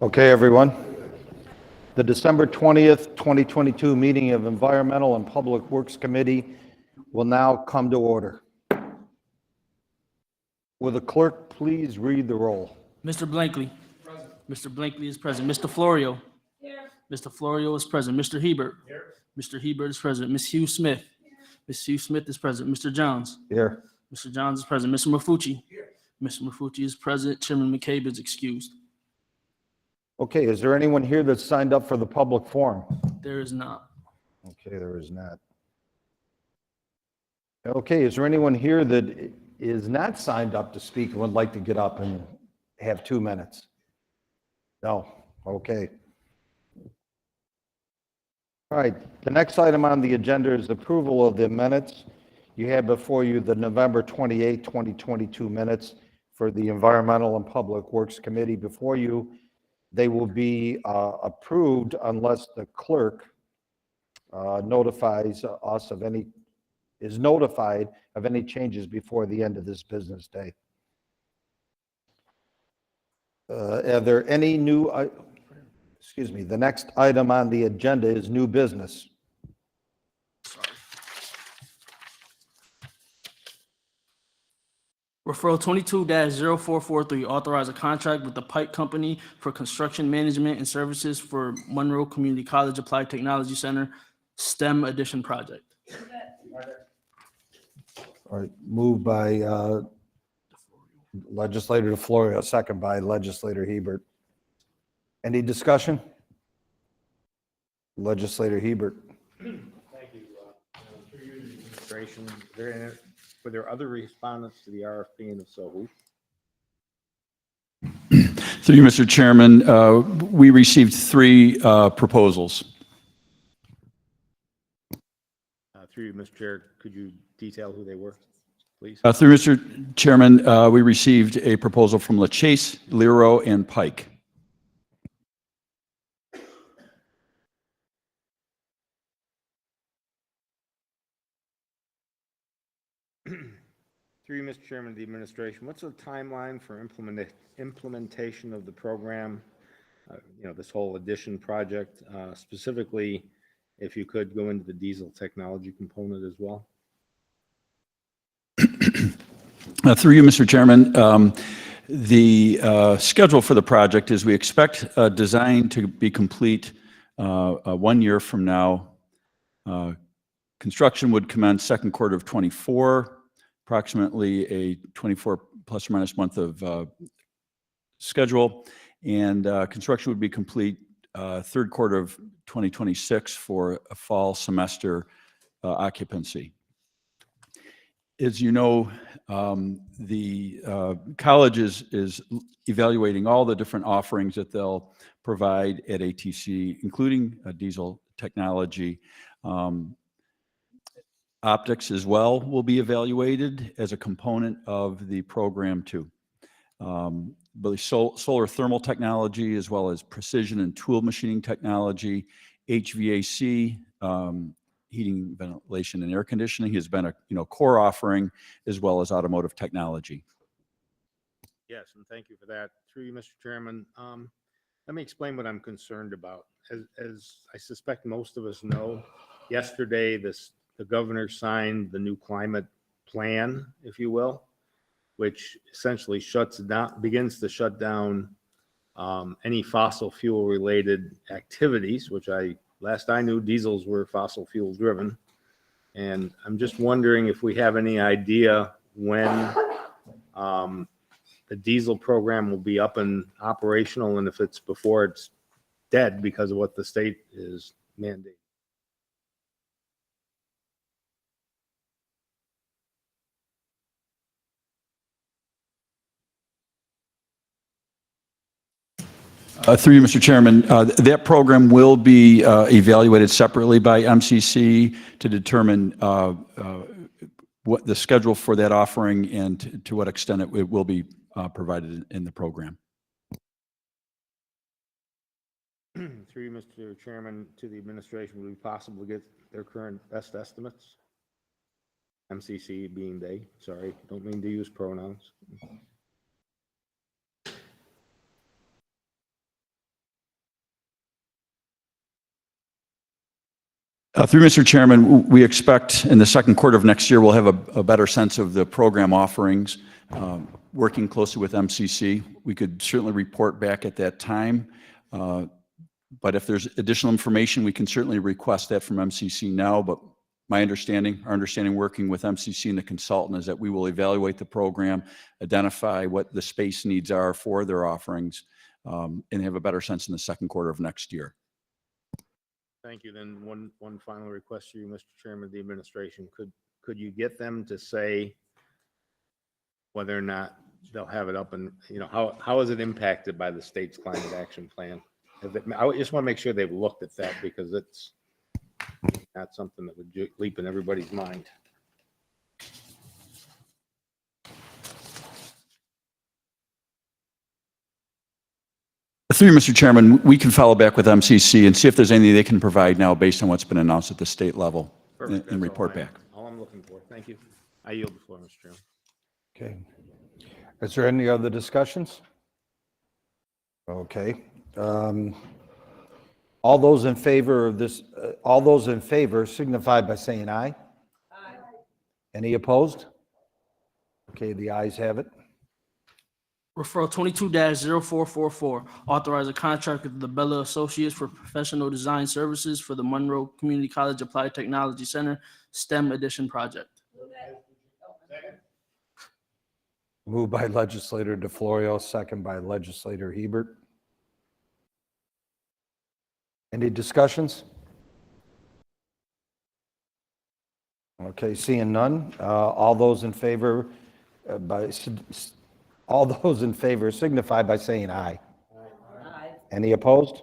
Okay, everyone. The December 20th, 2022 meeting of Environmental and Public Works Committee will now come to order. Will the clerk please read the roll? Mr. Blankley. Present. Mr. Blankley is present. Mr. Florio. Here. Mr. Florio is present. Mr. Hebert. Here. Mr. Hebert is present. Ms. Hugh Smith. Here. Ms. Hugh Smith is present. Mr. Johns. Here. Mr. Johns is present. Mr. Mafucci. Here. Mr. Mafucci is present. Chairman McCabe is excused. Okay, is there anyone here that's signed up for the public forum? There is not. Okay, there is not. Okay, is there anyone here that is not signed up to speak and would like to get up and have 2 minutes? No, okay. All right, the next item on the agenda is approval of the minutes. You have before you the November 28, 2022 minutes for the Environmental and Public Works Committee. Before you, they will be approved unless the clerk notified of any changes before the end of this business day. Are there any new, the next item on the agenda is new business. Referral 22-0443, authorize a contract with the Pike Company for construction management and services for Monroe Community College Applied Technology Center STEM Edition project. All right, moved by Legislator DeFlorio, second by Legislator Hebert. Any discussion? Legislator Hebert. Thank you. Through you, the administration, were there other respondents to the RFP, and if so, who? Through you, Mr. Chairman, we received 3 proposals. Through you, Mr. Chair, could you detail who they were, please? Through Mr. Chairman, we received a proposal from LaChase, Lero, and Pike. Through you, Mr. Chairman, the administration, what's the timeline for implementation of the program? This whole addition project, specifically, if you could go into the diesel technology component as well. Through you, Mr. Chairman, the schedule for the project is we expect design to be complete 1 year from now. Construction would commence second quarter of 24. Approximately a 24 plus or minus month of schedule, and construction would be complete third quarter of 2026 for a fall semester occupancy. As you know, the college is evaluating all the different offerings that they'll provide at ATC, including diesel technology. Optics as well will be evaluated as a component of the program too. Both solar thermal technology as well as precision and tool machining technology, HVAC, heating, ventilation, and air conditioning has been a core offering, as well as automotive technology. Yes, and thank you for that. Through you, Mr. Chairman, let me explain what I'm concerned about. As I suspect most of us know, yesterday the governor signed the new climate plan, if you will, which essentially begins to shut down any fossil fuel related activities, which last I knew, diesels were fossil fuel driven. And I'm just wondering if we have any idea when the diesel program will be up and operational, and if it's before it's dead because of what the state is mandating. Through you, Mr. Chairman, that program will be evaluated separately by MCC to determine what the schedule for that offering and to what extent it will be provided in the program. Through you, Mr. Chairman, to the administration, would it be possible to get their current best estimates? MCC being they, sorry, don't mean to use pronouns. Through Mr. Chairman, we expect in the second quarter of next year, we'll have a better sense of the program offerings, working closely with MCC. We could certainly report back at that time. But if there's additional information, we can certainly request that from MCC now. But our understanding working with MCC and the consultant is that we will evaluate the program, identify what the space needs are for their offerings, and have a better sense in the second quarter of next year. Thank you. Then one final request to you, Mr. Chairman, the administration. Could you get them to say whether or not they'll have it up and, how is it impacted by the state's climate action plan? I just want to make sure they've looked at that because it's not something that would leap in everybody's mind. Through you, Mr. Chairman, we can follow back with MCC and see if there's anything they can provide now based on what's been announced at the state level and report back. All I'm looking for. Thank you. I yield the floor, Mr. Chairman. Okay. Is there any other discussions? Okay. All those in favor of this, all those in favor signify by saying aye. Aye. Any opposed? Okay, the ayes have it. Referral 22-0444, authorize a contract with the Bella Associates for professional design services for the Monroe Community College Applied Technology Center STEM Edition project. Moved by legislator DeFlorio, second by legislator Hebert. Any discussions? Okay, seeing none. All those in favor signify by saying aye. Aye. Any opposed?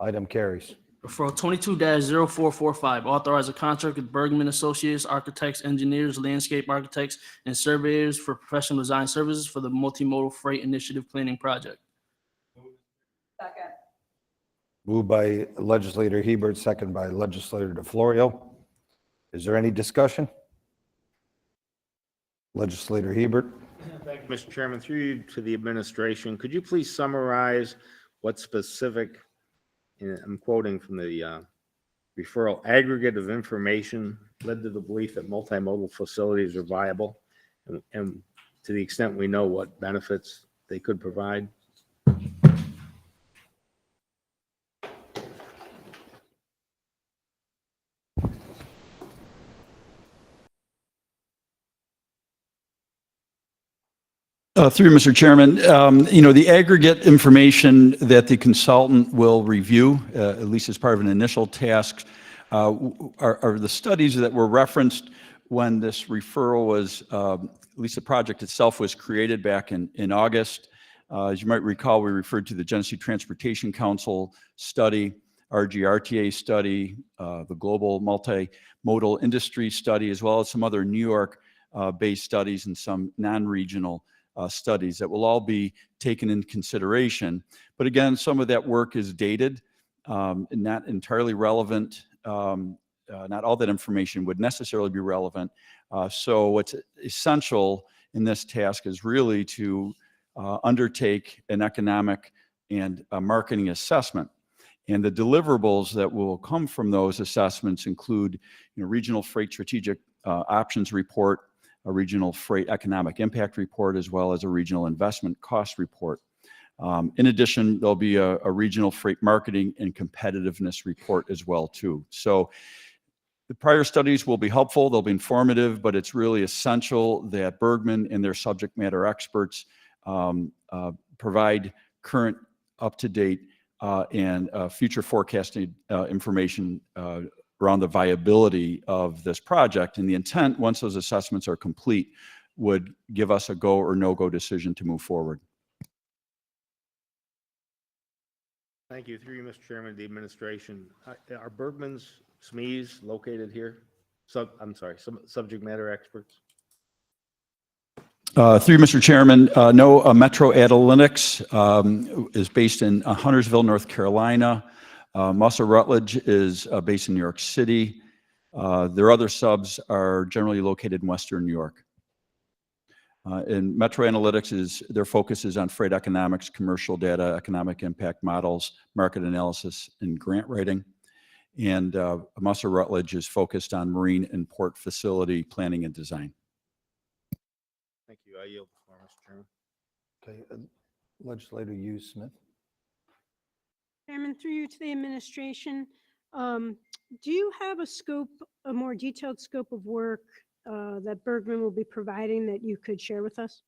Item carries. Referral 22-0445, authorize a contract with Bergman Associates, architects, engineers, landscape architects, and surveyors for professional design services for the Multimodal Freight Initiative Planning Project. Second. Moved by legislator Hebert, second by legislator DeFlorio. Is there any discussion? Legislator Hebert. Thank you, Mr. Chairman. Through you to the administration, could you please summarize what specific, and I'm quoting from the referral, aggregate of information led to the belief that multimodal facilities are viable, and to the extent we know what benefits they could provide? Through you, Mr. Chairman, the aggregate information that the consultant will review, at least as part of an initial task, are the studies that were referenced when this referral was, at least the project itself was created back in August. As you might recall, we referred to the Genesee Transportation Council study, RGRTA study, the Global Multimodal Industry study, as well as some other New York-based studies and some non-regional studies that will all be taken into consideration. But again, some of that work is dated and not entirely relevant. Not all that information would necessarily be relevant. So what's essential in this task is really to undertake an economic and a marketing assessment. And the deliverables that will come from those assessments include, regional freight strategic options report, a regional freight economic impact report, as well as a regional investment cost report. In addition, there'll be a regional freight marketing and competitiveness report as well, too. So the prior studies will be helpful, they'll be informative, but it's really essential that Bergman and their subject matter experts provide current, up-to-date, and future forecasting information around the viability of this project. And the intent, once those assessments are complete, would give us a go or no-go decision to move forward. Thank you. Through you, Mr. Chairman, the administration. Are Bergman's SMEs located here? Subject matter experts? Through you, Mr. Chairman, no, Metro Analytics is based in Huntersville, North Carolina. Muscle Rutledge is based in New York City. Their other subs are generally located in Western New York. And Metro Analytics their focus is on freight economics, commercial data, economic impact models, market analysis, and grant writing. And Musser Rutledge is focused on marine and port facility planning and design. Thank you. I yield the floor, Mr. Chairman. Okay, Legislator Hughes Smith. Chairman, through you to the administration, do you have a scope, a more detailed scope of work that Bergman will be providing that you could share with us?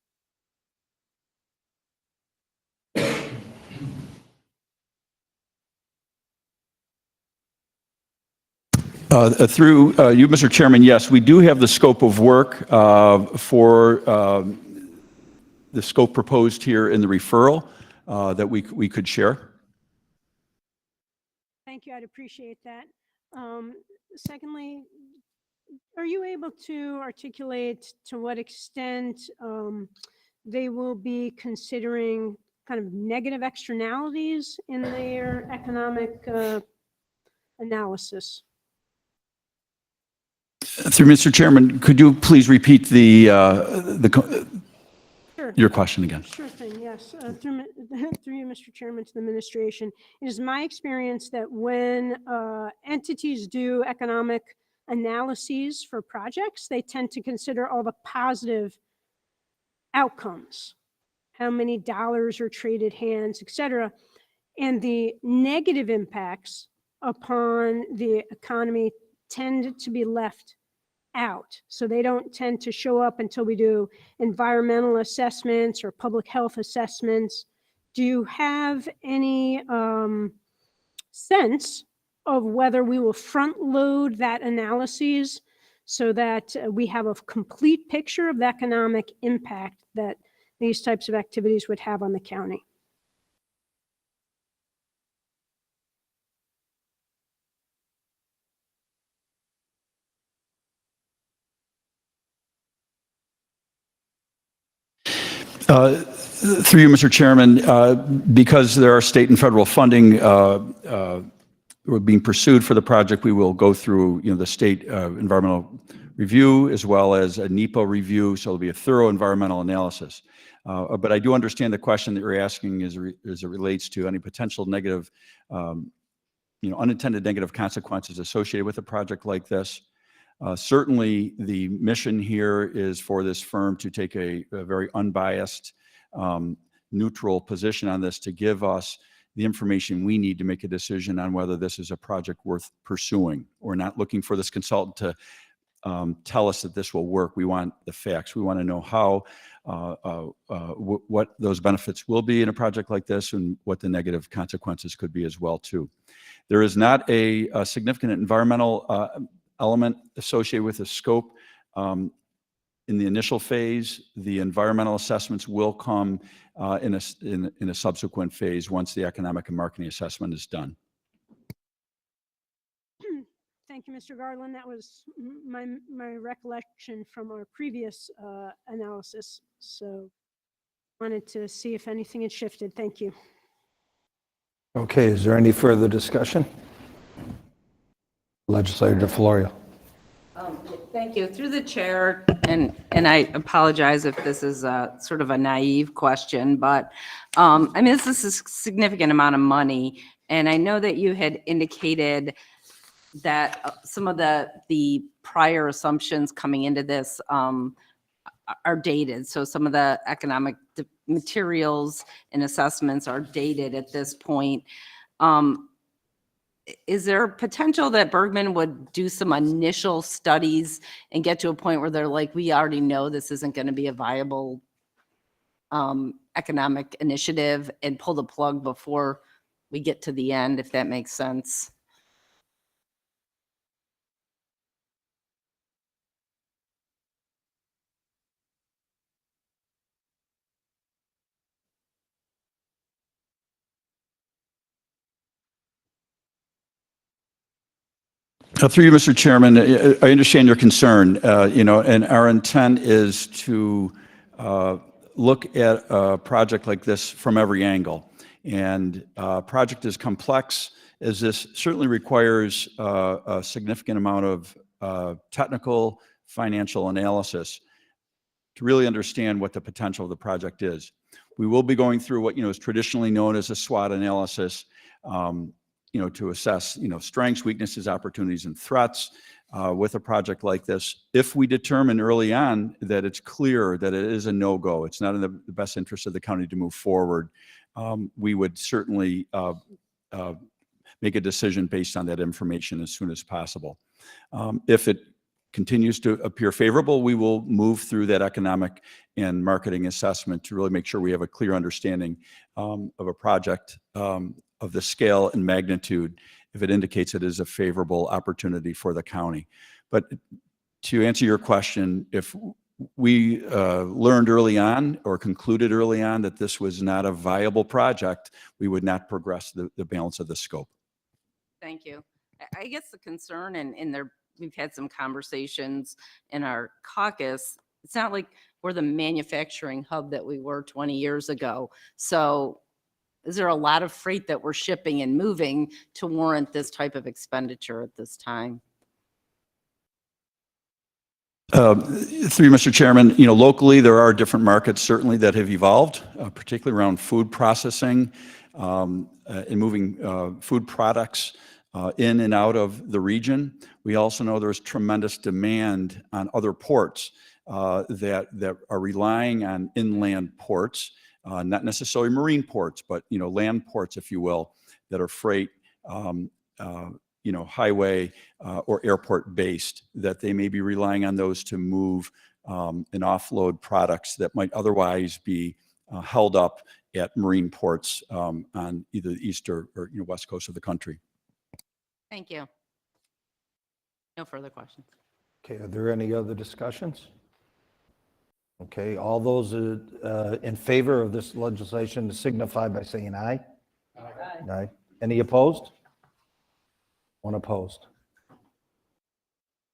Through you, Mr. Chairman, yes, we do have the scope of work for the scope proposed here in the referral that we could share. Thank you, I'd appreciate that. Secondly, are you able to articulate to what extent they will be considering kind of negative externalities in their economic analysis? Through Mr. Chairman, could you please repeat Sure. your question again? Sure thing, yes. Through you, Mr. Chairman, to the administration, it is my experience that when entities do economic analyses for projects, they tend to consider all the positive outcomes, how many dollars are traded hands, et cetera, and the negative impacts upon the economy tend to be left out. So they don't tend to show up until we do environmental assessments or public health assessments. Do you have any sense of whether we will front load that analyses so that we have a complete picture of the economic impact that these types of activities would have on the county? Through you, Mr. Chairman, because there are state and federal funding being pursued for the project, we will go through the state environmental review as well as a NEPA review, so it'll be a thorough environmental analysis. But I do understand the question that you're asking as it relates to any potential negative, unintended negative consequences associated with a project like this. Certainly, the mission here is for this firm to take a very unbiased, neutral position on this to give us the information we need to make a decision on whether this is a project worth pursuing. We're not looking for this consultant to tell us that this will work. We want the facts. We want to know how, what those benefits will be in a project like this and what the negative consequences could be as well, too. There is not a significant environmental element associated with the scope. In the initial phase, the environmental assessments will come in a subsequent phase once the economic and marketing assessment is done. Thank you, Mr. Garland. That was my recollection from our previous analysis. So wanted to see if anything had shifted. Thank you. Okay, is there any further discussion? Legislator DeFlorio. Thank you. Through the chair, and I apologize if this is sort of a naive question, but I mean, this is a significant amount of money, and I know that you had indicated that some of the prior assumptions coming into this are dated. So some of the economic materials and assessments are dated at this point. Is there potential that Bergman would do some initial studies and get to a point where they're like, we already know this isn't going to be a viable economic initiative, and pull the plug before we get to the end, if that makes sense? Through you, Mr. Chairman, I understand your concern, and our intent is to look at a project like this from every angle. And a project as complex as this certainly requires a significant amount of technical, financial analysis to really understand what the potential of the project is. We will be going through what is traditionally known as a SWOT analysis. to assess, strengths, weaknesses, opportunities, and threats with a project like this. If we determine early on that it's clear that it is a no-go, it's not in the best interest of the county to move forward, we would certainly make a decision based on that information as soon as possible. If it continues to appear favorable, we will move through that economic and marketing assessment to really make sure we have a clear understanding of a project of the scale and magnitude if it indicates it is a favorable opportunity for the county. But to answer your question, if we learned early on or concluded early on that this was not a viable project, we would not progress the balance of the scope. Thank you. I guess the concern, and there, we've had some conversations in our caucus, it's not like we're the manufacturing hub that we were 20 years ago. So is there a lot of freight that we're shipping and moving to warrant this type of expenditure at this time? Through you, Mr. Chairman, locally there are different markets certainly that have evolved, particularly around food processing and moving food products in and out of the region. We also know there's tremendous demand on other ports that are relying on inland ports, not necessarily marine ports, but land ports, if you will, that are freight, highway or airport based, that they may be relying on those to move and offload products that might otherwise be held up at marine ports on either the east or west coast of the country. Thank you. No further questions. Okay, are there any other discussions? Okay, all those in favor of this legislation signify by saying aye. Aye. Aye. Any opposed? One opposed.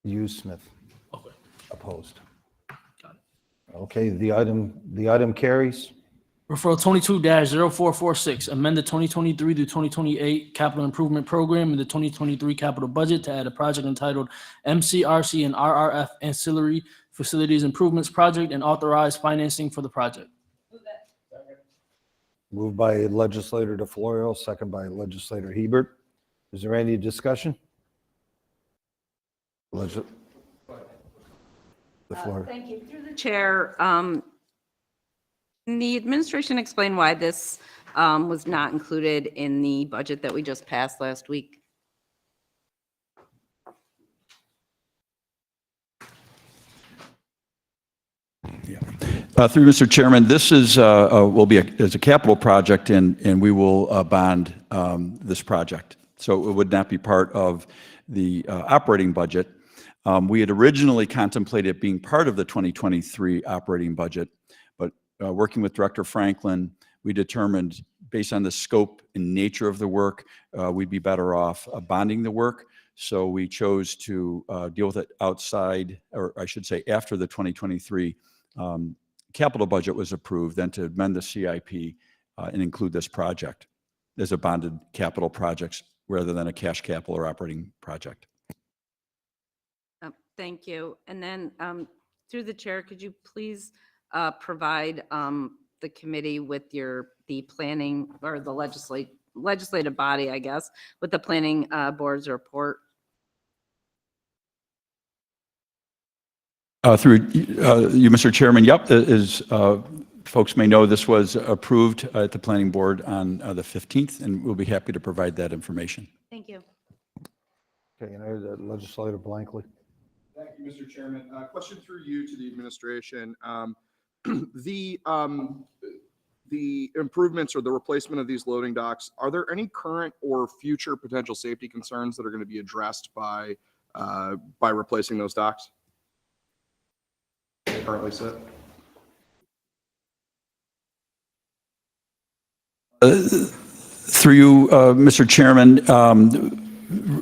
You, Smith. Okay. Opposed. Got it. Okay, the item carries. Referral 22-0446, amend the 2023 through 2028 capital improvement program in the 2023 capital budget to add a project entitled MCRC and RRF Ancillary Facilities Improvements Project and authorize financing for the project. Moved by legislator DeFlorio, second by legislator Hebert. Is there any discussion? The floor. Thank you. Through the chair, can the administration explain why this was not included in the budget that we just passed last week? Through Mr. Chairman, this is will be as a capital project, and we will bond this project. So it would not be part of the operating budget. We had originally contemplated it being part of the 2023 operating budget, but working with Director Franklin, we determined based on the scope and nature of the work, we'd be better off bonding the work. So we chose to deal with it outside, or I should say after the 2023 capital budget was approved, then to amend the CIP and include this project as a bonded capital project rather than a cash capital or operating project. Thank you. And then through the chair, could you please provide the committee with the planning or the legislative body, I guess, with the planning board's report? Through you, Mr. Chairman, yep, as folks may know, this was approved at the planning board on the 15th, and we'll be happy to provide that information. Thank you. Okay, and legislator Blankley. Thank you, Mr. Chairman. Question through you to the administration. The improvements or the replacement of these loading docks, are there any current or future potential safety concerns that are going to be addressed by replacing those docks? Currently sit. Through you, Mr. Chairman,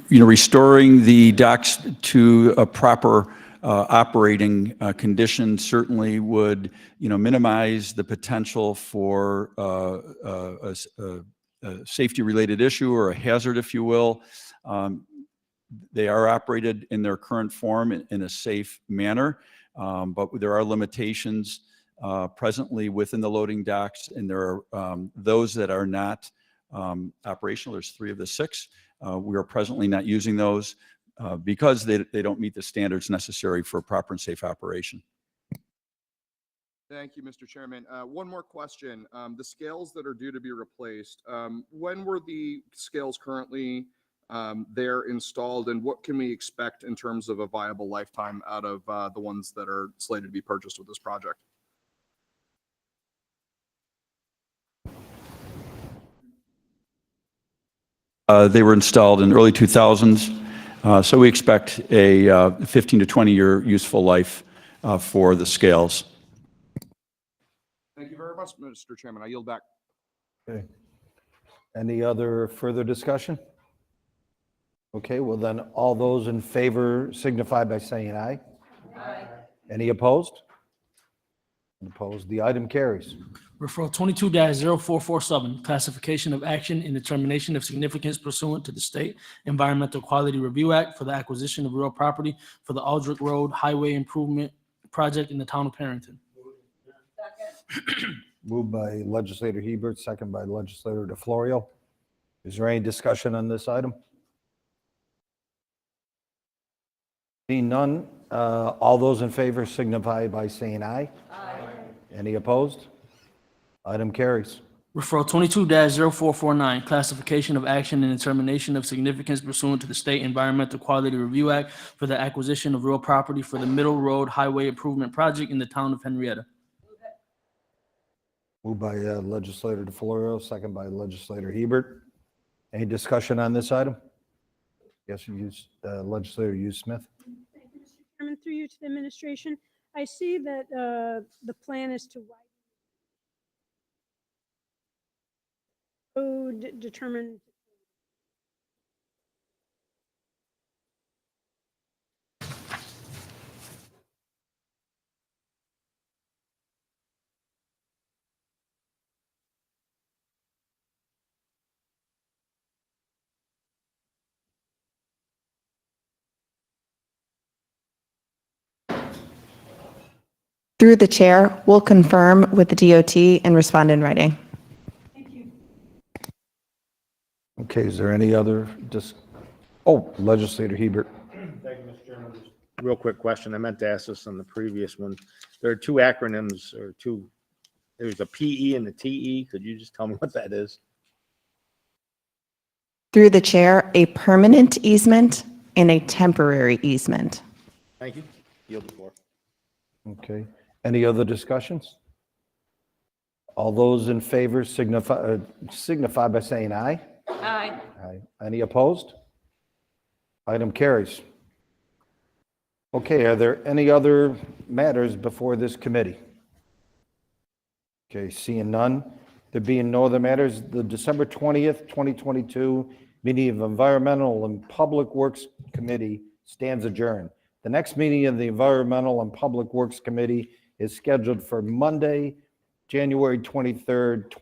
restoring the docks to a proper operating condition certainly would, minimize the potential for a safety-related issue or a hazard, if you will. They are operated in their current form in a safe manner, but there are limitations presently within the loading docks, and there are those that are not operational. There's 3 of the 6 We are presently not using those because they don't meet the standards necessary for proper and safe operation. Thank you, Mr. Chairman. One more question. The scales that are due to be replaced, when were the scales currently there installed, and what can we expect in terms of a viable lifetime out of the ones that are slated to be purchased with this project? They were installed in early 2000s, so we expect a 15 to 20-year useful life for the scales. Thank you very much, Mr. Chairman. I yield back. Okay. Any other further discussion? Okay, well then, all those in favor signify by saying aye. Aye. Any opposed? Opposed, the item carries. Referral 22-0447, classification of action and determination of significance pursuant to the State Environmental Quality Review Act for the acquisition of real property for the Aldrich Road Highway Improvement Project in the town of Parrington. Moved by legislator Hebert, second by legislator DeFlorio. Is there any discussion on this item? Seeing none, all those in favor signify by saying aye. Aye. Any opposed? Item carries. Referral 22-0449, classification of action and determination of significance pursuant to the State Environmental Quality Review Act for the acquisition of real property for the Middle Road Highway Improvement Project in the town of Henrietta. Moved by legislator DeFlorio, second by legislator Hebert. Any discussion on this item? Yes, legislator Hughes Smith. Thank you, Mr. Chairman. Through you to the administration, I see that the plan is to widen road determined. Through the chair, we'll confirm with the DOT and respond in writing. Okay, is there any other oh, legislator Hebert. Thank you, Mr. Chairman. Just a real quick question. I meant to ask this on the previous one. There are two acronyms there's a PE and a TE. Could you just tell me what that is? Through the chair, a permanent easement and a temporary easement. Thank you. Yield the floor. Okay, any other discussions? All those in favor signify by saying aye. Aye. Aye. Any opposed? Item carries. Okay, are there any other matters before this committee? Okay, seeing none, there being no other matters, the December 20th, 2022 meeting of Environmental and Public Works Committee stands adjourned. The next meeting of the Environmental and Public Works Committee is scheduled for Monday, January 23rd,